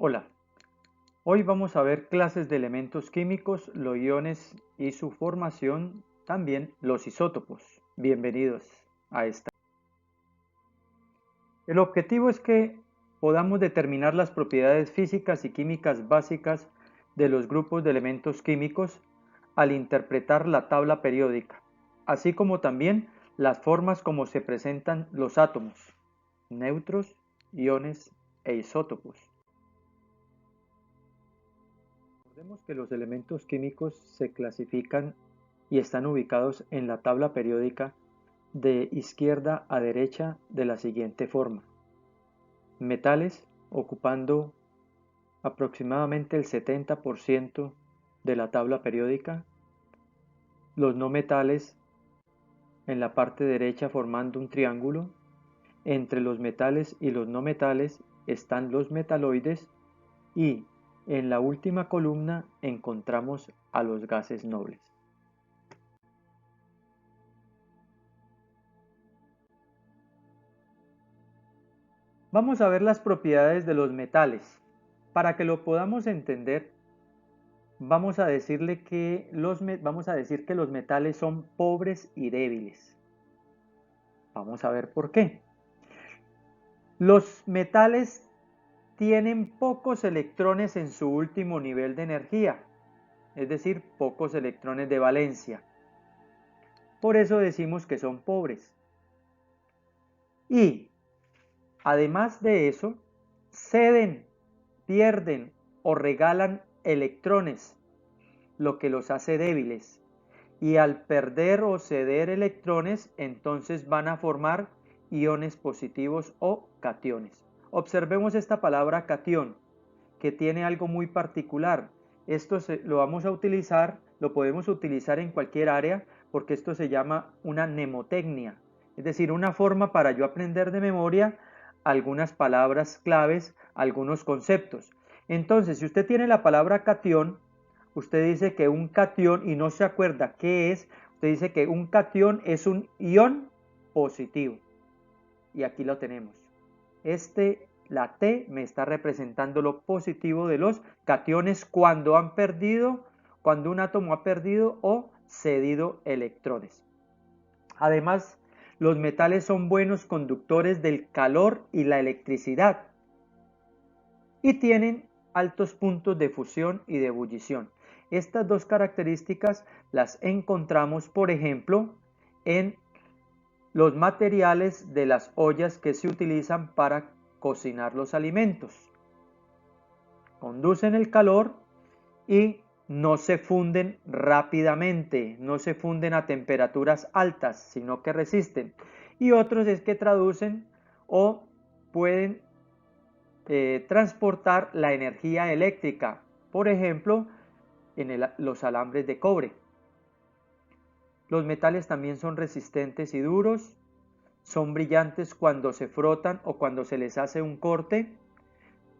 Hola, hoy vamos a ver clases de elementos químicos, los iones y su formación, también los isótopos. Bienvenidos a esta. El objetivo es que podamos determinar las propiedades físicas y químicas básicas de los grupos de elementos químicos al interpretar la tabla periódica, así como también las formas como se presentan los átomos, neutros, iones e isótopos. Recordemos que los elementos químicos se clasifican y están ubicados en la tabla periódica de izquierda a derecha de la siguiente forma. Metales ocupando aproximadamente el 70% de la tabla periódica, los no metales en la parte derecha formando un triángulo, entre los metales y los no metales están los metaloides y en la última columna encontramos a los gases nobles. Vamos a ver las propiedades de los metales. Para que lo podamos entender, vamos a decir que los metales son pobres y débiles. Vamos a ver por qué. Los metales tienen pocos electrones en su último nivel de energía, es decir, pocos electrones de valencia. Por eso decimos que son pobres. Y, además de eso, ceden, pierden o regalan electrones, lo que los hace débiles. Y al perder o ceder electrones, entonces van a formar iones positivos o cationes. Observemos esta palabra catión, que tiene algo muy particular. Lo vamos a utilizar, lo podemos utilizar en cualquier área, porque esto se llama una mnemotecnia, es decir, una forma para yo aprender de memoria algunas palabras claves, algunos conceptos. Entonces, si usted tiene la palabra catión, usted dice que un catión, y no se acuerda qué es, usted dice que un catión es un ion positivo. Y aquí lo tenemos. La T me está representando lo positivo de los cationes cuando un átomo ha perdido o cedido electrones. Además, los metales son buenos conductores del calor y la electricidad y tienen altos puntos de fusión y de ebullición. Estas dos características las encontramos, por ejemplo, en los materiales de las ollas que se utilizan para cocinar los alimentos. Conducen el calor y no se funden rápidamente, no se funden a temperaturas altas, sino que resisten. Y otros es que traducen o pueden transportar la energía eléctrica, por ejemplo, en los alambres de cobre. Los metales también son resistentes y duros, son brillantes cuando se frotan o cuando se les hace un corte,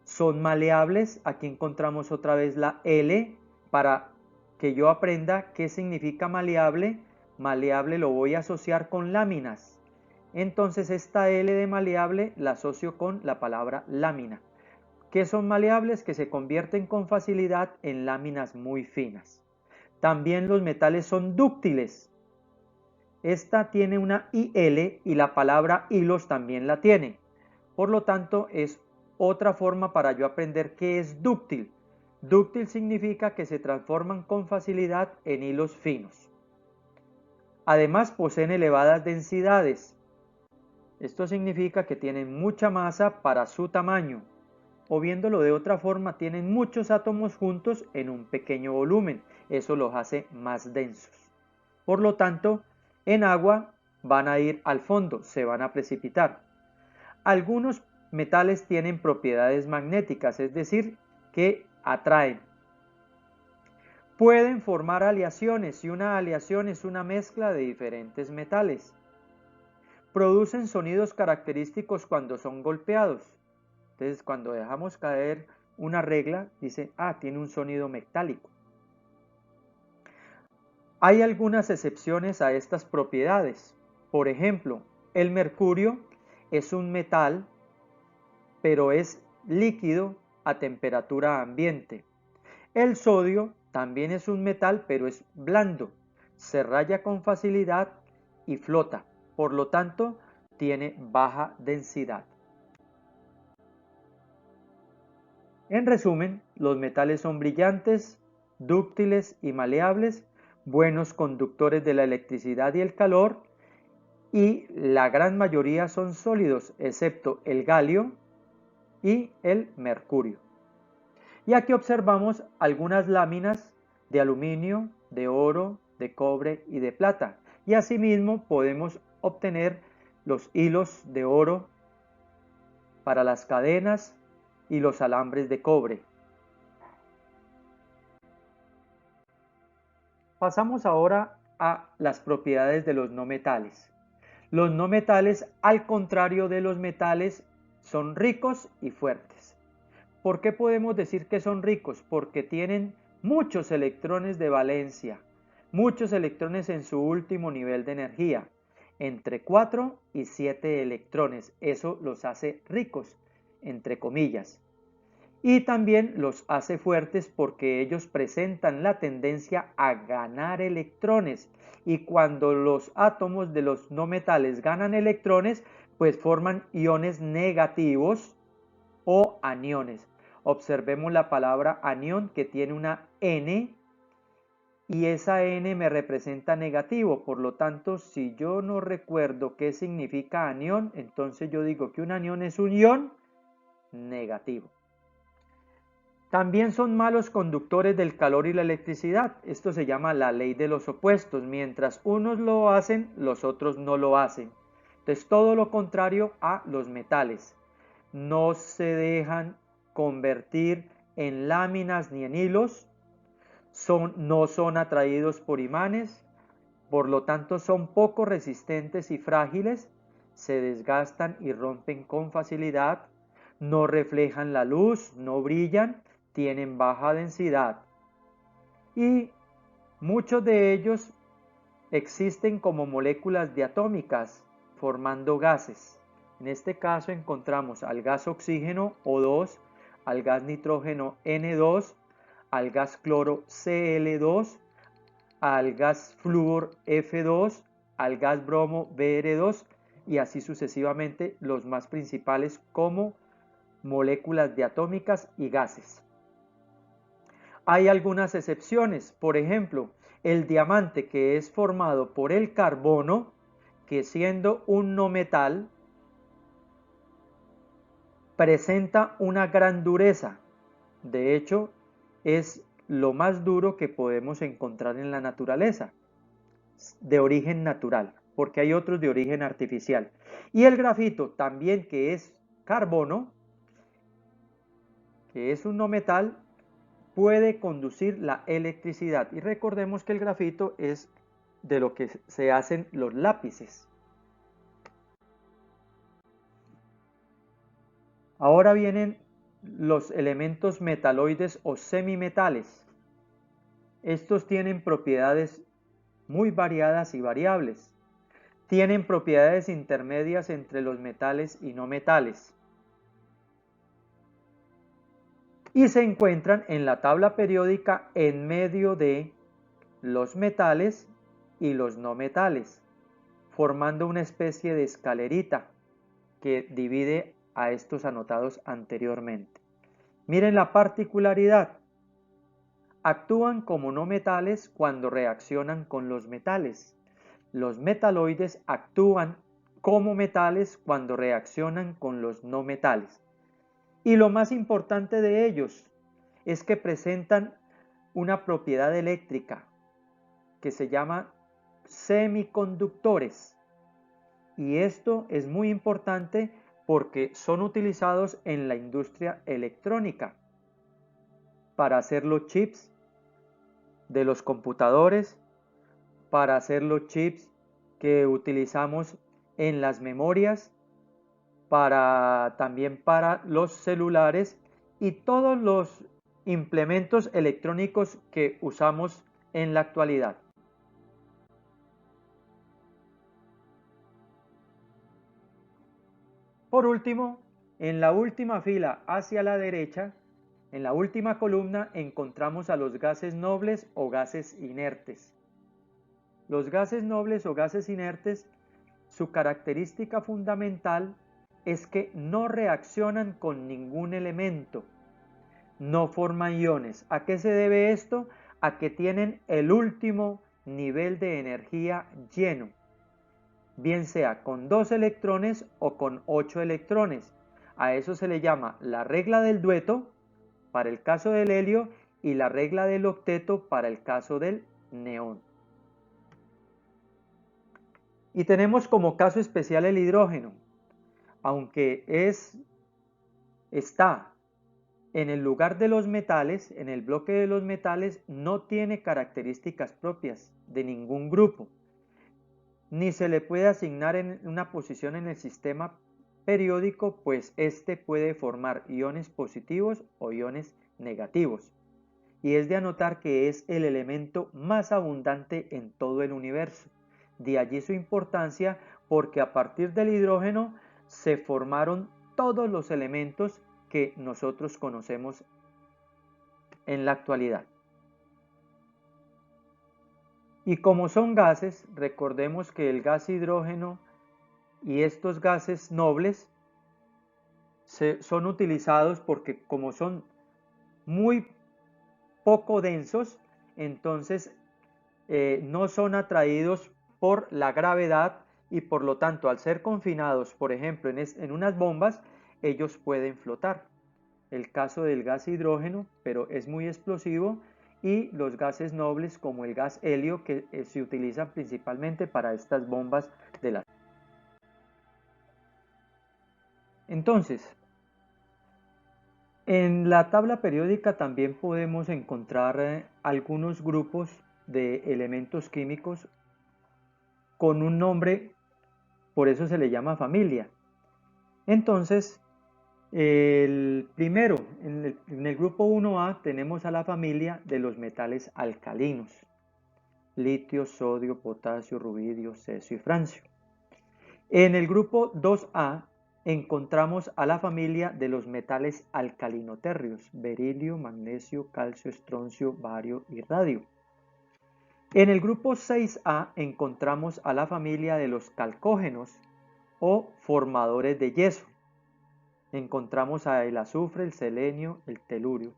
son maleables, aquí encontramos otra vez la L para que yo aprenda qué significa maleable. Maleable lo voy a asociar con láminas. Entonces esta L de maleable la asocio con la palabra lámina. ¿Qué son maleables? Que se convierten con facilidad en láminas muy finas. También los metales son dúctiles. Esta tiene una IL y la palabra hilos también la tiene. Por lo tanto, es otra forma para yo aprender qué es dúctil. Dúctil significa que se transforman con facilidad en hilos finos. Además, poseen elevadas densidades. Esto significa que tienen mucha masa para su tamaño. O viéndolo de otra forma, tienen muchos átomos juntos en un pequeño volumen. Eso los hace más densos. Por lo tanto, en agua van a ir al fondo, se van a precipitar. Algunos metales tienen propiedades magnéticas, es decir, que atraen. Pueden formar aleaciones y una aleación es una mezcla de diferentes metales. Producen sonidos característicos cuando son golpeados. Entonces, cuando dejamos caer una regla, dice, tiene un sonido metálico. Hay algunas excepciones a estas propiedades. Por ejemplo, el mercurio es un metal, pero es líquido a temperatura ambiente. El sodio también es un metal, pero es blando, se raya con facilidad y flota, por lo tanto tiene baja densidad. En resumen, los metales son brillantes, dúctiles y maleables, buenos conductores de la electricidad y el calor, y la gran mayoría son sólidos, excepto el galio y el mercurio. Y aquí observamos algunas láminas de aluminio, de oro, de cobre y de plata. Y asimismo podemos obtener los hilos de oro para las cadenas y los alambres de cobre. Pasamos ahora a las propiedades de los no metales. Los no metales, al contrario de los metales, son ricos y fuertes. ¿Por qué podemos decir que son ricos? Porque tienen muchos electrones de valencia, muchos electrones en su último nivel de energía, entre 4 y 7 electrones. Eso los hace ricos, entre comillas. Y también los hace fuertes porque ellos presentan la tendencia a ganar electrones. Y cuando los átomos de los no metales ganan electrones, pues forman iones negativos o aniones. Observemos la palabra anión, que tiene una N, y esa N me representa negativo. Por lo tanto, si yo no recuerdo qué significa anión, entonces yo digo que un anión es un ion negativo. También son malos conductores del calor y la electricidad. Esto se llama la ley de los opuestos. Mientras unos lo hacen, los otros no lo hacen. Entonces, todo lo contrario a los metales. No se dejan convertir en láminas ni en hilos, no son atraídos por imanes, por lo tanto son poco resistentes y frágiles, se desgastan y rompen con facilidad, no reflejan la luz, no brillan, tienen baja densidad y muchos de ellos existen como moléculas diatómicas formando gases. En este caso encontramos al gas oxígeno O2, al gas nitrógeno N2, al gas cloro Cl2, al gas flúor F2, al gas bromo Br2 y así sucesivamente los más principales como moléculas diatómicas y gases. Hay algunas excepciones, por ejemplo, el diamante, que es formado por el carbono, que siendo un no metal presenta una gran dureza. De hecho, es lo más duro que podemos encontrar en la naturaleza, de origen natural, porque hay otros de origen artificial. Y el grafito también, que es carbono, que es un no metal, puede conducir la electricidad. Y recordemos que el grafito es de lo que se hacen los lápices. Ahora vienen los elementos metaloides o semimetales. Estos tienen propiedades muy variadas y variables. Tienen propiedades intermedias entre los metales y no metales. Y se encuentran en la tabla periódica en medio de los metales y los no metales, formando una especie de escalerita que divide a estos anotados anteriormente. Miren la particularidad. Actúan como no metales cuando reaccionan con los metales. Los metaloides actúan como metales cuando reaccionan con los no metales. Y lo más importante de ellos es que presentan una propiedad eléctrica que se llama semiconductores. Y esto es muy importante porque son utilizados en la industria electrónica para hacer los chips de los computadores, para hacer los chips que utilizamos en las memorias, también para los celulares y todos los implementos electrónicos que usamos en la actualidad. Por último, en la última fila hacia la derecha En la última columna encontramos a los gases nobles o gases inertes. Los gases nobles o gases inertes, su característica fundamental es que no reaccionan con ningún elemento, no forman iones. ¿A qué se debe esto? A que tienen el último nivel de energía lleno, bien sea con 2 electrones o con 8 electrones. A eso se le llama la regla del dueto para el caso del helio y la regla del octeto para el caso del neón. Y tenemos como caso especial el hidrógeno. Aunque está en el lugar de los metales, en el bloque de los metales, no tiene características propias de ningún grupo, ni se le puede asignar en una posición en el sistema periódico, pues este puede formar iones positivos o iones negativos. Y es de anotar que es el elemento más abundante en todo el universo. De allí su importancia, porque a partir del hidrógeno se formaron todos los elementos que nosotros conocemos en la actualidad. Y como son gases, recordemos que el gas hidrógeno y estos gases nobles son utilizados porque como son muy poco densos, entonces no son atraídos por la gravedad y por lo tanto al ser confinados, por ejemplo, en unas bombas, ellos pueden flotar. El caso del gas hidrógeno, pero es muy explosivo, y los gases nobles como el gas helio que se utilizan principalmente para estas bombas de la... Entonces, en la tabla periódica también podemos encontrar algunos grupos de elementos químicos con un nombre, por eso se le llama familia. Entonces, el primero, en el grupo 1A tenemos a la familia de los metales alcalinos: litio, sodio, potasio, rubidio, cesio y francio. En el grupo 2A encontramos a la familia de los metales alcalinoterrios: berilio, magnesio, calcio, estroncio, bario y radio. En el grupo 6A encontramos a la familia de los calcógenos o formadores de yeso. Encontramos el azufre, el selenio, el telurio.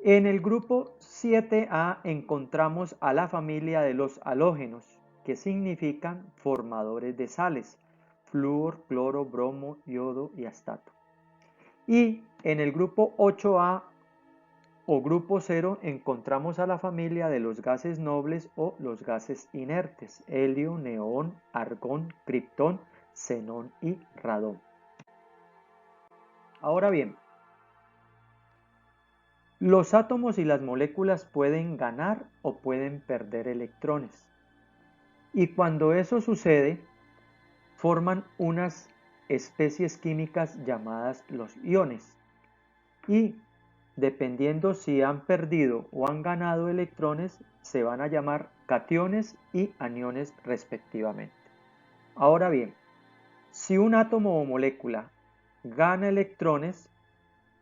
En el grupo 7A encontramos a la familia de los halógenos, que significan formadores de sales: flúor, cloro, bromo, yodo y astato. Y en el grupo 8A o grupo 0 encontramos a la familia de los gases nobles o los gases inertes: helio, neón, argón, criptón, xenón y radón. Ahora bien, los átomos y las moléculas pueden ganar o pueden perder electrones. Y cuando eso sucede, forman unas especies químicas llamadas los iones. Y dependiendo si han perdido o han ganado electrones, se van a llamar cationes y aniones respectivamente. Ahora bien, si un átomo o molécula gana electrones,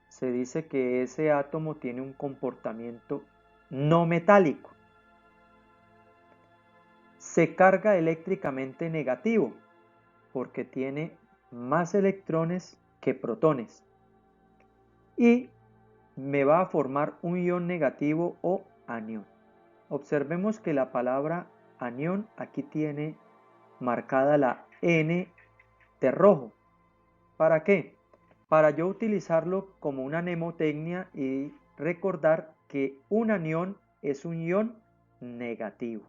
se dice que ese átomo tiene un comportamiento no metálico. Se carga eléctricamente negativo porque tiene más electrones que protones. Y me va a formar un ion negativo o anión. Observemos que la palabra anión aquí tiene marcada la N de rojo. ¿Para qué? Para yo utilizarlo como una mnemotecnia y recordar que un anión es un ion negativo.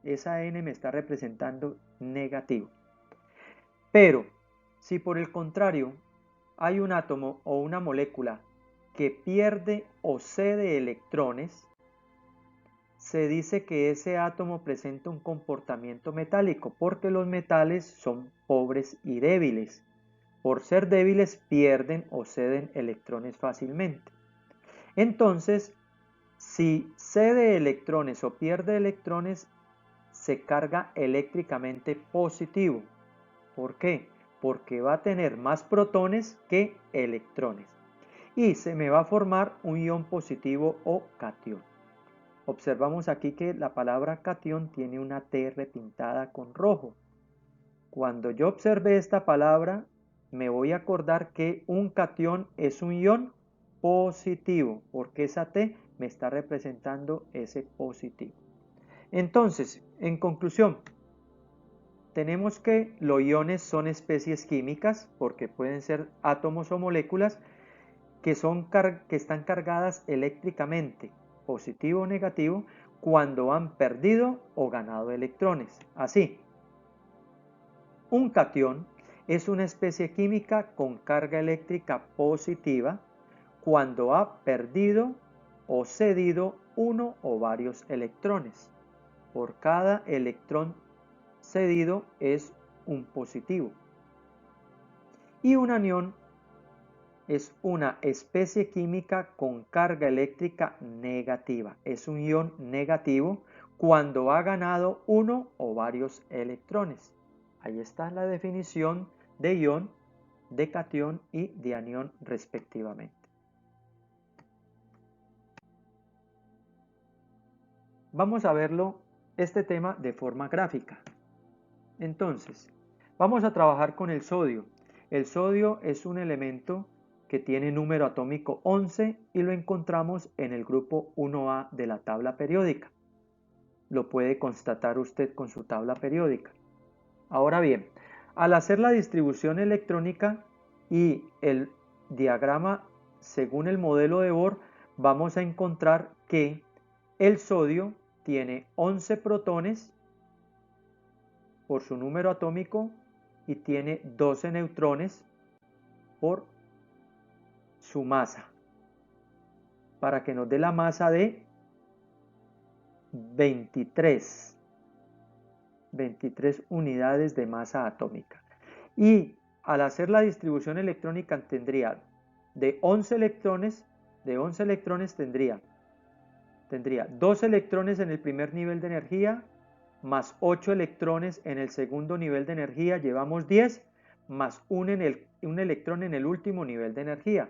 Esa N me está representando negativo. Pero si por el contrario hay un átomo o una molécula que pierde o cede electrones, se dice que ese átomo presenta un comportamiento metálico, porque los metales son pobres y débiles. Por ser débiles pierden o ceden electrones fácilmente. Entonces, si cede electrones o pierde electrones, se carga eléctricamente positivo. ¿Por qué? Porque va a tener más protones que electrones. y se me va a formar un ion positivo o catión. Observamos aquí que la palabra catión tiene una T repintada con rojo. Cuando yo observe esta palabra, me voy a acordar que un catión es un ion positivo, porque esa T me está representando ese positivo. Entonces, en conclusión, tenemos que los iones son especies químicas, porque pueden ser átomos o moléculas que están cargadas eléctricamente, positivo o negativo, cuando han perdido o ganado electrones. Así, un catión es una especie química con carga eléctrica positiva cuando ha perdido o cedido uno o varios electrones. Por cada electrón cedido es un positivo. Y un anión es una especie química con carga eléctrica negativa. Es un ion negativo cuando ha ganado uno o varios electrones. Ahí está la definición de ion, de catión y de anión respectivamente. Vamos a verlo, este tema, de forma gráfica. Entonces, vamos a trabajar con el sodio. El sodio es un elemento que tiene número atómico 11 y lo encontramos en el grupo 1A de la tabla periódica. Lo puede constatar usted con su tabla periódica. Ahora bien, al hacer la distribución electrónica y el diagrama según el modelo de Bohr, vamos a encontrar que el sodio tiene 11 protones por su número atómico y tiene 12 neutrones por su masa, para que nos dé la masa de 23 unidades de masa atómica. Y al hacer la distribución electrónica tendría de 11 electrones tendría 2 electrones en el primer nivel de energía, más 8 electrones en el segundo nivel de energía, llevamos 10, más un electrón en el último nivel de energía,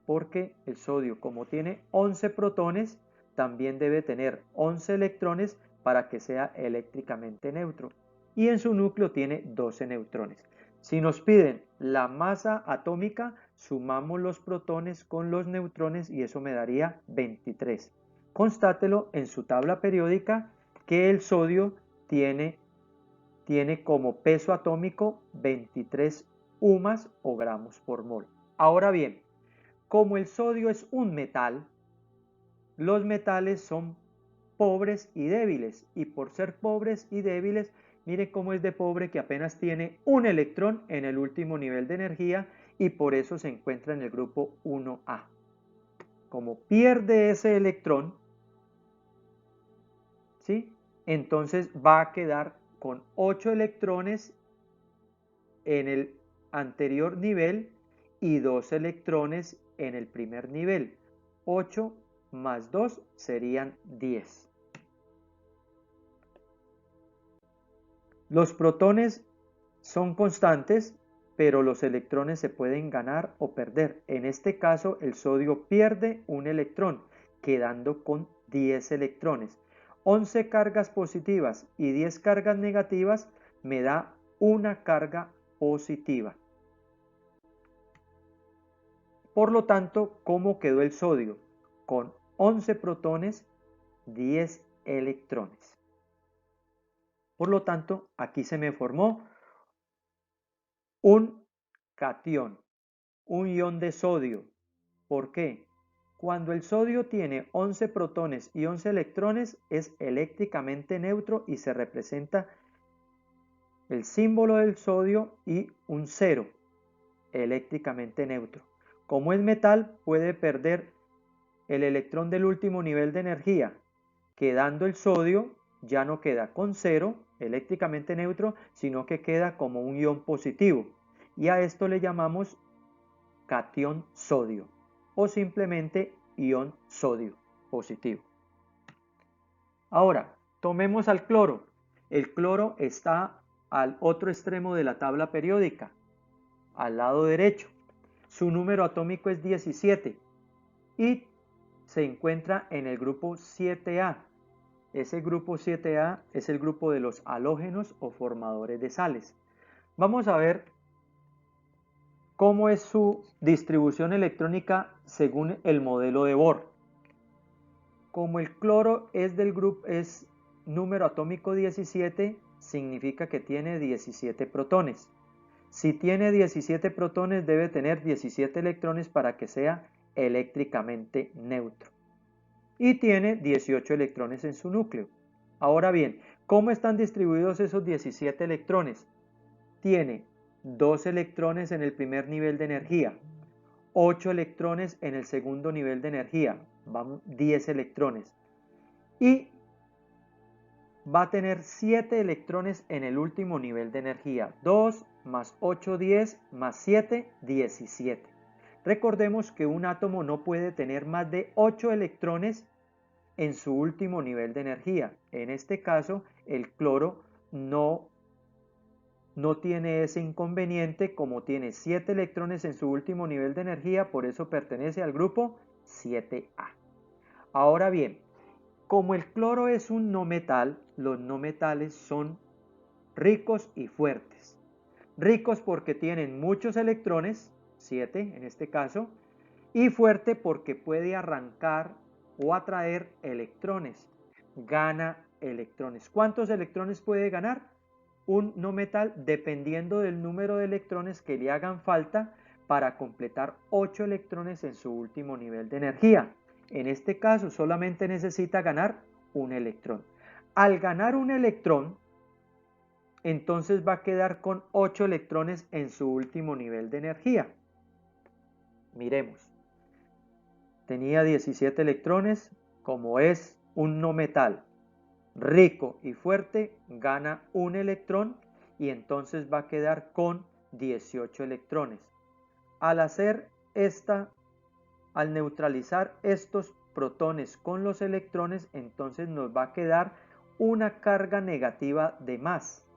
porque el sodio, como tiene 11 protones, también debe tener 11 electrones para que sea eléctricamente neutro, y en su núcleo tiene 12 neutrones. Si nos piden la masa atómica, sumamos los protones con los neutrones y eso me daría 23. Constátelo en su tabla periódica que el sodio tiene como peso atómico 23 UMAS o gramos por mol. Ahora bien, como el sodio es un metal, los metales son pobres y débiles, y por ser pobres y débiles, miren cómo es de pobre, que apenas tiene un electrón en el último nivel de energía y por eso se encuentra en el grupo 1A. Como pierde ese electrón, ¿sí?, entonces va a quedar con 8 electrones en el anterior nivel y 2 electrones en el primer nivel. 8 más 2 serían 10. Los protones son constantes, pero los electrones se pueden ganar o perder. En este caso, el sodio pierde un electrón, quedando con 10 electrones. 11 cargas positivas y 10 cargas negativas me da una carga positiva. Por lo tanto, ¿cómo quedó el sodio? Con 11 protones, 10 electrones. Por lo tanto, aquí se me formó un catión, un ion de sodio. ¿Por qué? Cuando el sodio tiene 11 protones y 11 electrones, es eléctricamente neutro y se representa el símbolo del sodio y un 0, eléctricamente neutro. Como es metal, puede perder el electrón del último nivel de energía, quedando el sodio ya no queda con 0, eléctricamente neutro, sino que queda como un ion positivo. Y a esto le llamamos catión sodio o simplemente ion sodio positivo. Ahora, tomemos al cloro. El cloro está al otro extremo de la tabla periódica, al lado derecho. su número atómico es 17 y se encuentra en el grupo 7A. Ese grupo 7A es el grupo de los halógenos o formadores de sales. Vamos a ver cómo es su distribución electrónica según el modelo de Bohr. Como el cloro es número atómico 17, significa que tiene 17 protones. Si tiene 17 protones, debe tener 17 electrones para que sea eléctricamente neutro. Y tiene 18 electrones en su núcleo. Ahora bien, ¿cómo están distribuidos esos 17 electrones? Tiene 2 electrones en el primer nivel de energía, 8 electrones en el segundo nivel de energía, vamos, 10 electrones. Y va a tener 7 electrones en el último nivel de energía, 2 más 8, 10 más 7, 17. Recordemos que un átomo no puede tener más de 8 electrones en su último nivel de energía. En este caso, el cloro no tiene ese inconveniente, como tiene 7 electrones en su último nivel de energía, por eso pertenece al grupo 7A. Ahora bien, como el cloro es un no metal, los no metales son ricos y fuertes. Ricos porque tienen muchos electrones, 7 en este caso, y fuerte porque puede arrancar o atraer electrones. Gana electrones. ¿Cuántos electrones puede ganar un no metal? Dependiendo del número de electrones que le hagan falta para completar 8 electrones en su último nivel de energía. En este caso solamente necesita ganar un electrón. Al ganar un electrón, entonces va a quedar con 8 electrones en su último nivel de energía. Miremos. Tenía 17 electrones, como es un no metal rico y fuerte, gana un electrón y entonces va a quedar con 18 electrones. Al neutralizar estos protones con los electrones, entonces nos va a quedar una carga negativa de más.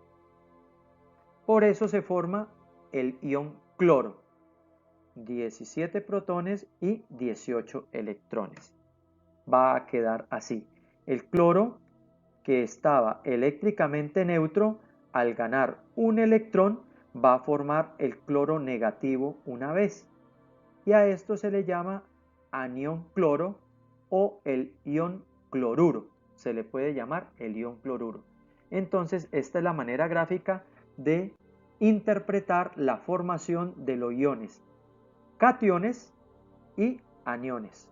Por eso se forma el ion cloro. 17 protones y 18 electrones. Va a quedar así. El cloro, que estaba eléctricamente neutro, al ganar un electrón, va a formar el cloro negativo una vez. Y a esto se le llama anión cloro o el ion cloruro. Se le puede llamar el ion cloruro. Entonces, esta es la manera gráfica de interpretar la formación de los iones cationes y aniones.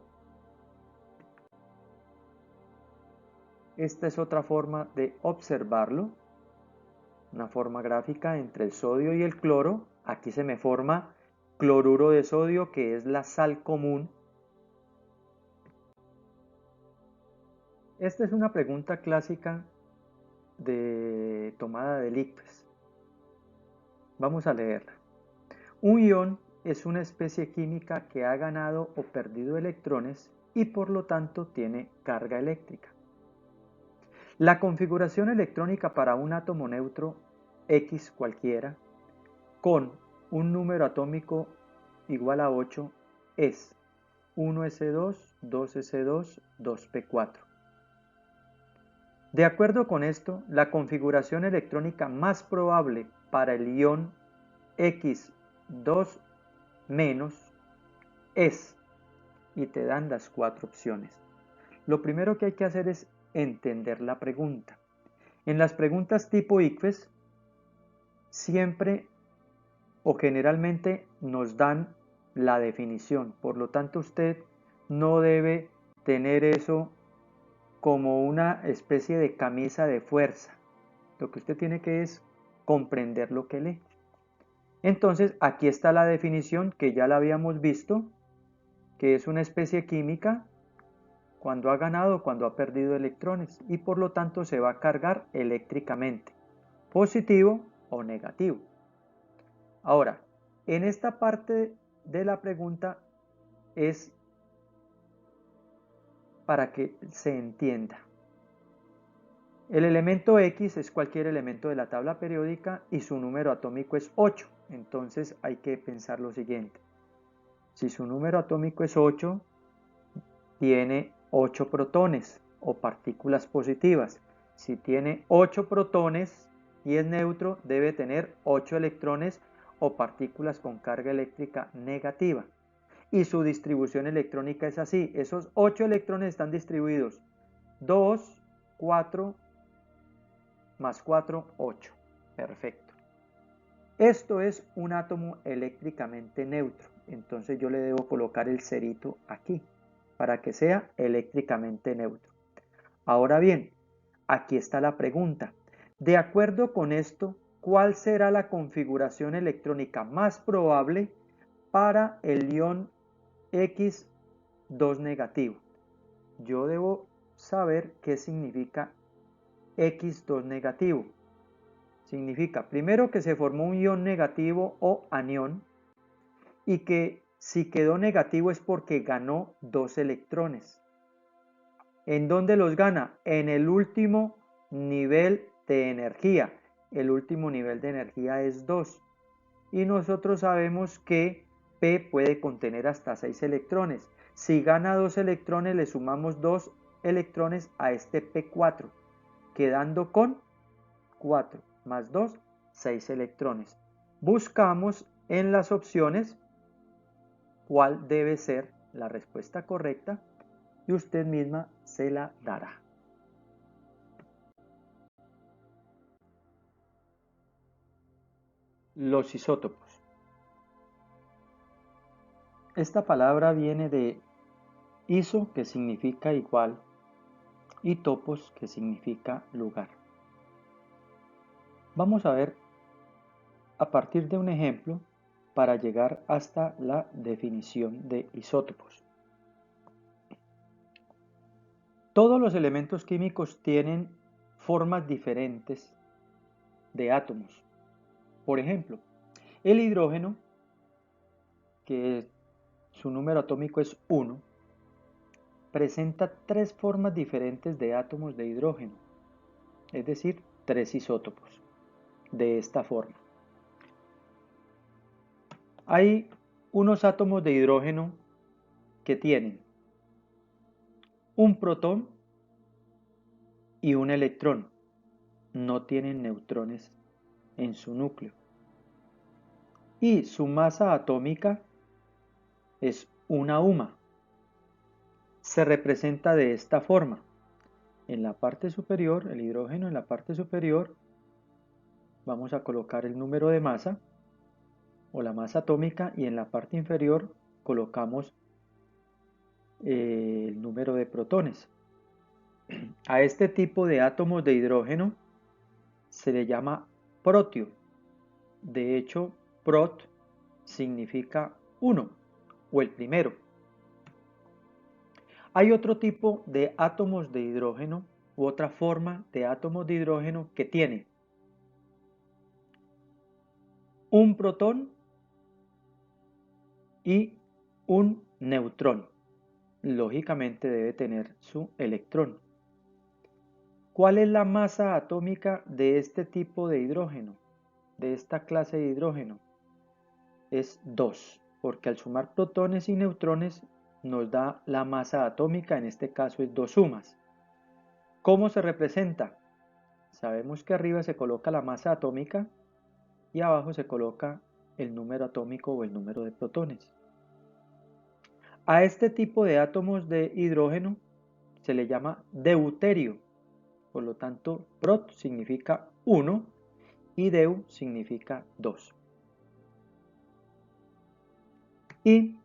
Esta es otra forma de observarlo, una forma gráfica entre el sodio y el cloro. Aquí se me forma cloruro de sodio, que es la sal común. Esta es una pregunta clásica de tomada de líquidos. Vamos a leerla. Un ion es una especie química que ha ganado o perdido electrones y por lo tanto tiene carga eléctrica. La configuración electrónica para un átomo neutro X cualquiera con un número atómico igual a 8 es 1s2, 2s2, 2p4. De acuerdo con esto, la configuración electrónica más probable para el ion X2- es, y te dan las 4 opciones. Lo primero que hay que hacer es entender la pregunta. En las preguntas tipo ICFES, siempre o generalmente nos dan la definición, por lo tanto usted no debe tener eso como una especie de camisa de fuerza. Lo que usted tiene que es comprender lo que lee. Entonces aquí está la definición que ya la habíamos visto, que es una especie química cuando ha ganado o cuando ha perdido electrones y por lo tanto se va a cargar eléctricamente, positivo o negativo. Ahora, en esta parte de la pregunta es para que se entienda. El elemento X es cualquier elemento de la tabla periódica y su número atómico es 8. Entonces hay que pensar lo siguiente. Si su número atómico es 8, tiene 8 protones o partículas positivas. Si tiene 8 protones y es neutro, debe tener 8 electrones o partículas con carga eléctrica negativa. Y su distribución electrónica es así. Esos 8 electrones están distribuidos 2, 4, más 4, 8. Perfecto. Esto es un átomo eléctricamente neutro. Entonces yo le debo colocar el cerito aquí para que sea eléctricamente neutro. Ahora bien, aquí está la pregunta. De acuerdo con esto, ¿cuál será la configuración electrónica más probable para el ion X2 negativo? Yo debo saber qué significa X2 negativo. Significa, primero, que se formó un ion negativo o anión y que si quedó negativo es porque ganó 2 electrones. ¿En dónde los gana? En el último nivel de energía. El último nivel de energía es 2. Y nosotros sabemos que P puede contener hasta 6 electrones. Si gana 2 electrones, le sumamos 2 electrones a este P4, quedando con 4 más 2, 6 electrones. Buscamos en las opciones cuál debe ser la respuesta correcta y usted misma se la dará. Los isótopos. Esta palabra viene de iso, que significa igual, y topos, que significa lugar. Vamos a ver a partir de un ejemplo para llegar hasta la definición de isótopos. Todos los elementos químicos tienen formas diferentes de átomos. Por ejemplo, el hidrógeno, que su número atómico es 1, presenta 3 formas diferentes de átomos de hidrógeno, es decir, 3 isótopos de esta forma. Hay unos átomos de hidrógeno que tienen un protón y un electrón. No tienen neutrones en su núcleo. Y su masa atómica es una UMA. Se representa de esta forma. En la parte superior, el hidrógeno en la parte superior, vamos a colocar el número de masa o la masa atómica, y en la parte inferior colocamos el número de protones. A este tipo de átomos de hidrógeno se le llama protio. De hecho, prot significa uno o el primero. Hay otro tipo de átomos de hidrógeno u otra forma de átomos de hidrógeno que tiene un protón y un neutrón. Lógicamente debe tener su electrón. ¿Cuál es la masa atómica de este tipo de hidrógeno? De esta clase de hidrógeno. Es 2, porque al sumar protones y neutrones nos da la masa atómica, en este caso es 2 sumas. ¿Cómo se representa? Sabemos que arriba se coloca la masa atómica y abajo se coloca el número atómico o el número de protones. A este tipo de átomos de hidrógeno se le llama deuterio. Por lo tanto, prot significa 1 y deu significa 2. Y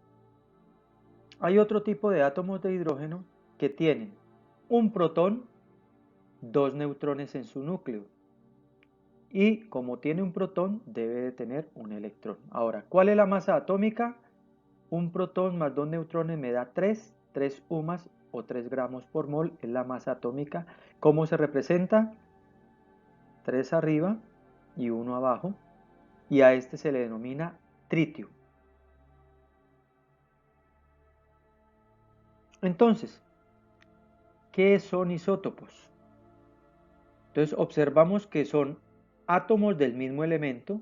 hay otro tipo de átomos de hidrógeno que tienen un protón, 2 neutrones en su núcleo. Y como tiene un protón, debe de tener un electrón. Ahora, ¿cuál es la masa atómica? Un protón más 2 neutrones me da 3 UMAS o 3 gramos por mol es la masa atómica. ¿Cómo se representa? 3 arriba y 1 abajo. Y a este se le denomina tritio. Entonces, ¿qué son isótopos? Entonces observamos que son átomos del mismo elemento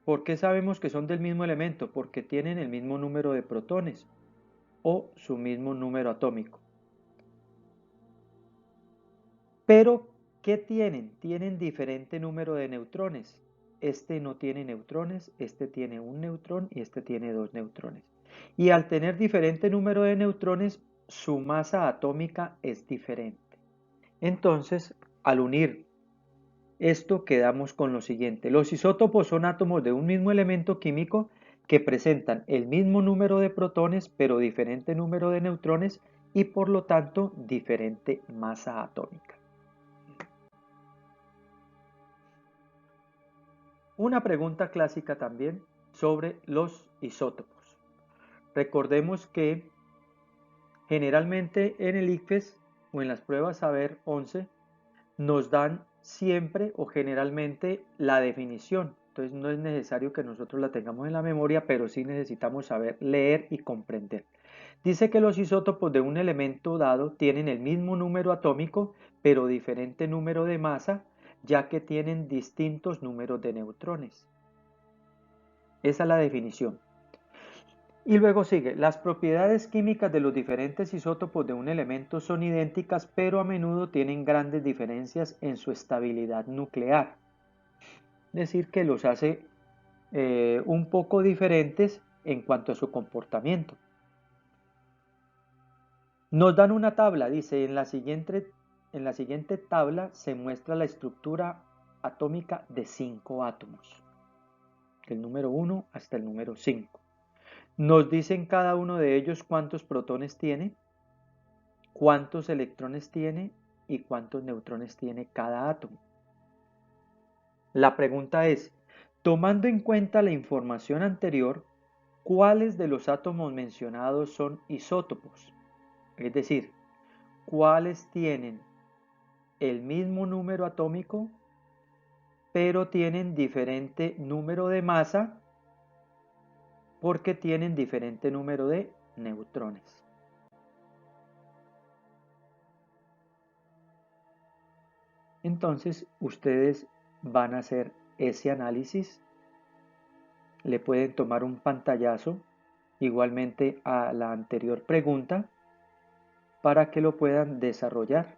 ¿Por qué sabemos que son del mismo elemento? Porque tienen el mismo número de protones o su mismo número atómico. Pero, ¿qué tienen? Tienen diferente número de neutrones. Este no tiene neutrones, este tiene un neutrón y este tiene dos neutrones. Y al tener diferente número de neutrones, su masa atómica es diferente. Entonces, al unir esto, quedamos con lo siguiente. Los isótopos son átomos de un mismo elemento químico que presentan el mismo número de protones, pero diferente número de neutrones y por lo tanto diferente masa atómica. Una pregunta clásica también sobre los isótopos. Recordemos que generalmente en el ICFES o en las pruebas Saber 11 nos dan siempre o generalmente la definición. Entonces no es necesario que nosotros la tengamos en la memoria, pero sí necesitamos saber leer y comprender. Dice que los isótopos de un elemento dado tienen el mismo número atómico, pero diferente número de masa, ya que tienen distintos números de neutrones. Esa es la definición. Y luego sigue, las propiedades químicas de los diferentes isótopos de un elemento son idénticas, pero a menudo tienen grandes diferencias en su estabilidad nuclear. Es decir, que los hace un poco diferentes en cuanto a su comportamiento. Nos dan una tabla, dice, en la siguiente tabla se muestra la estructura atómica de 5 átomos, del número 1 hasta el número 5. Nos dicen cada uno de ellos cuántos protones tiene, cuántos electrones tiene y cuántos neutrones tiene cada átomo. La pregunta es, tomando en cuenta la información anterior, ¿cuáles de los átomos mencionados son isótopos? Es decir, ¿cuáles tienen el mismo número atómico, pero tienen diferente número de masa porque tienen diferente número de neutrones? Entonces, ustedes van a hacer ese análisis, le pueden tomar un pantallazo igualmente a la anterior pregunta para que lo puedan desarrollar.